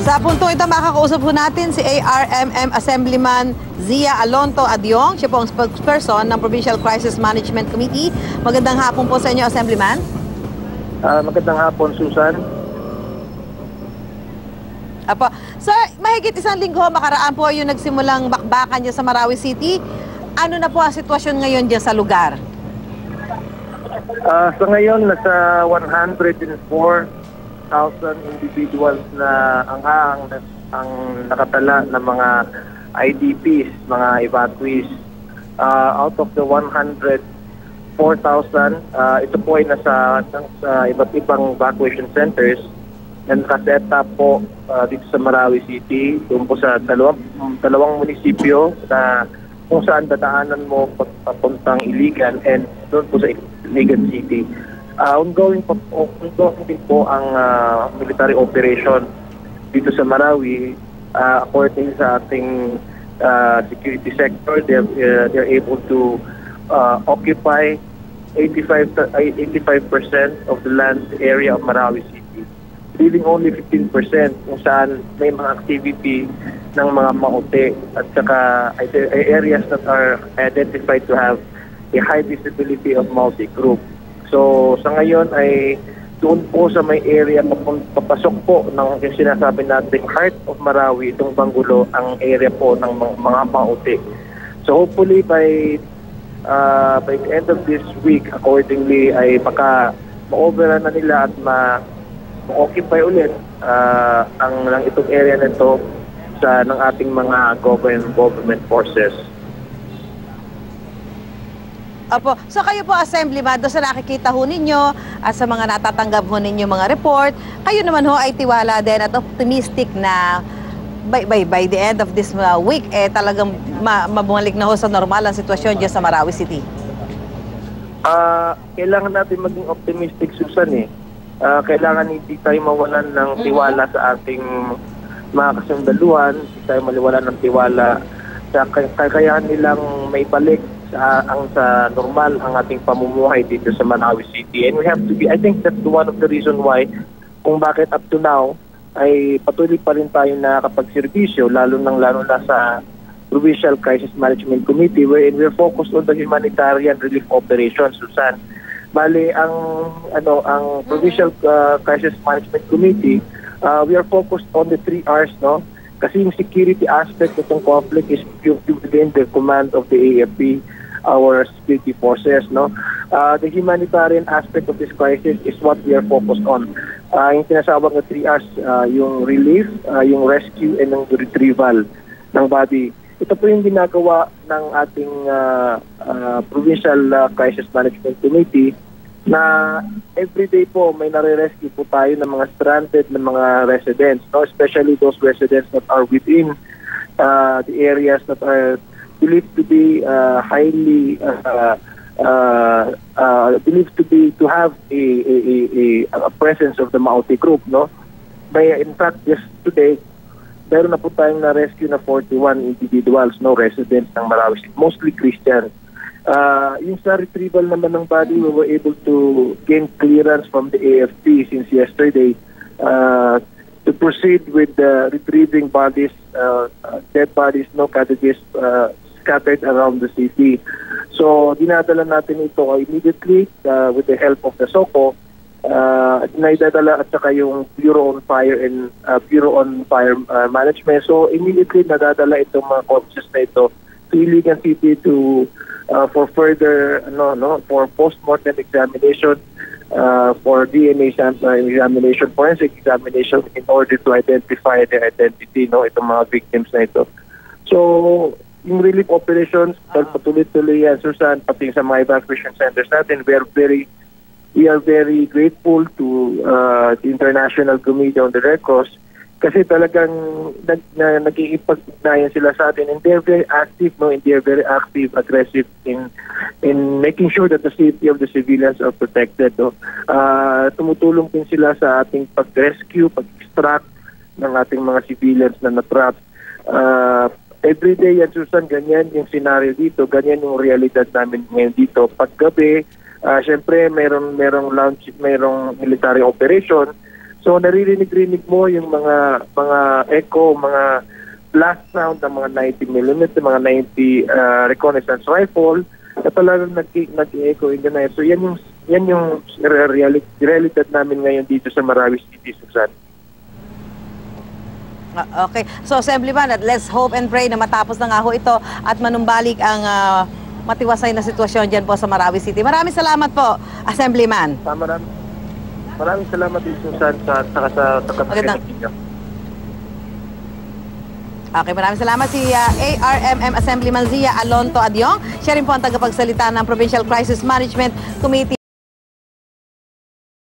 Sa puntong ito, makakausap po natin si ARMM Assemblyman Zia Alonto Adyong. Siya po ang spokesperson ng Provincial Crisis Management Committee. Magandang hapon po sa inyo, Assemblyman. Magandang hapon, Susan. Apo. Sir, mahigit isang linggo makaraan po yung nagsimulang bakbakan dyan sa Marawi City. Ano na po ang sitwasyon ngayon dyan sa lugar? Sa ngayon, nasa 104,000 individuals na ang nakatala ng mga IDPs, mga evacuees. Out of the 104,000, ito po ay nasa iba't ibang evacuation centers na nakaset up po dito sa Marawi City, doon po sa dalawang munisipyo na kung saan dadaanan mo papuntang Iligan and doon po sa Iligan City. Ongoing din po ang military operation dito sa Marawi. According sa ating security sector, they're able to occupy 85% of the land area of Marawi City, leaving only 15% kung saan may mga activity ng mga maute at saka areas that are identified to have a high visibility of multi-group. So sa ngayon ay doon po sa may area papasok po ng sinasabi nating heart of Marawi, itong Banggulo, ang area po ng mga maute. So hopefully by the end of this week, accordingly ay baka ma-overrun na nila at ma-occupy ulit ang itong area na ito ng ating mga government forces. Opo. So kayo po, Assemblyman, doon sa nakikita ho ninyo at sa mga natatanggap ho ninyo mga report, kayo naman ho ay tiwala din at optimistic na by the end of this week, talagang mabumalik na ho sa normal ang sitwasyon dyan sa Marawi City? Kailangan natin maging optimistic, Susan. Kailangan hindi tayo mawalan ng tiwala sa ating mga kasundaluhan, hindi tayo maliwalan ng tiwala sa kakayahan nilang may balik sa normal ang ating pamumuhay dito sa Marawi City. And we have to be, I think that's one of the reason why kung bakit up to now ay patuloy pa rin tayo nakakapagserbisyo, lalo na sa Provincial Crisis Management Committee, wherein we're focused on the humanitarian relief operations, Susan. Bali, ang Provincial Crisis Management Committee, we are focused on the 3 R's, no? Kasi yung security aspect ng conflict is within the command of the AFP, our security forces, no? The humanitarian aspect of this crisis is what we are focused on. Yung tinasawag na 3 R's, yung relief, yung rescue, and yung retrieval ng body. Ito po yung ginagawa ng ating Provincial Crisis Management Committee na everyday po may nare-rescue po tayo ng mga stranded na mga residents, no? Especially those residents that are within the areas that are believed to be highly believed to have a presence of the Maute group, no? In fact, just today, meron na po tayong na-rescue na 41 individuals, no, residents ng Marawi City, mostly Christian. Yung sa retrieval naman ng body, we were able to gain clearance from the AFP since yesterday to proceed with retrieving bodies, dead bodies, no, cottages scattered around the city. So dinadala natin ito immediately with the help of the SOCO, naidadala at saka yung Bureau on Fire Management. So immediately nadadala itong mga corpses na ito to Iligan City to for further for post-mortem examination, for DNA examination, forensic examination, in order to identify their identity, no, itong mga victims na ito. So yung relief operations, patuloy-tuloy yan, Susan, pati sa mga evacuation centers natin, we are very grateful to the International Committee on the Red Cross kasi talagang nag-iipag-ugnayan sila sa atin, and they're very active, no, and they're very active, aggressive in making sure that the safety of the civilians are protected, no. Tumutulong din sila sa ating pag-rescue, pag-extract ng ating mga civilians na natrap. Every day yan, Susan, ganyan yung scenario dito, ganyan yung realidad namin ngayon dito. Paggabi, syempre, merong military operation. So naririnig-rinig mo yung mga echo, mga blast sound ng mga 90mm, mga 90 reconnaissance rifle na talagang nag-echo in the night. So yan yung realidad namin ngayon dito sa Marawi City, Susan. Okay. So, Assemblyman, let's hope and pray na matapos na nga ho ito at manumbalik ang matiwasay na sitwasyon dyan po sa Marawi City. Maraming salamat po, Assemblyman. Maraming salamat din, Susan, sa Magandang. ninyo. Okay, maraming salamat si ARMM Assemblyman Zia Alonto Adyong. Siya rin po ang tagapagsalita ng Provincial Crisis Management Committee.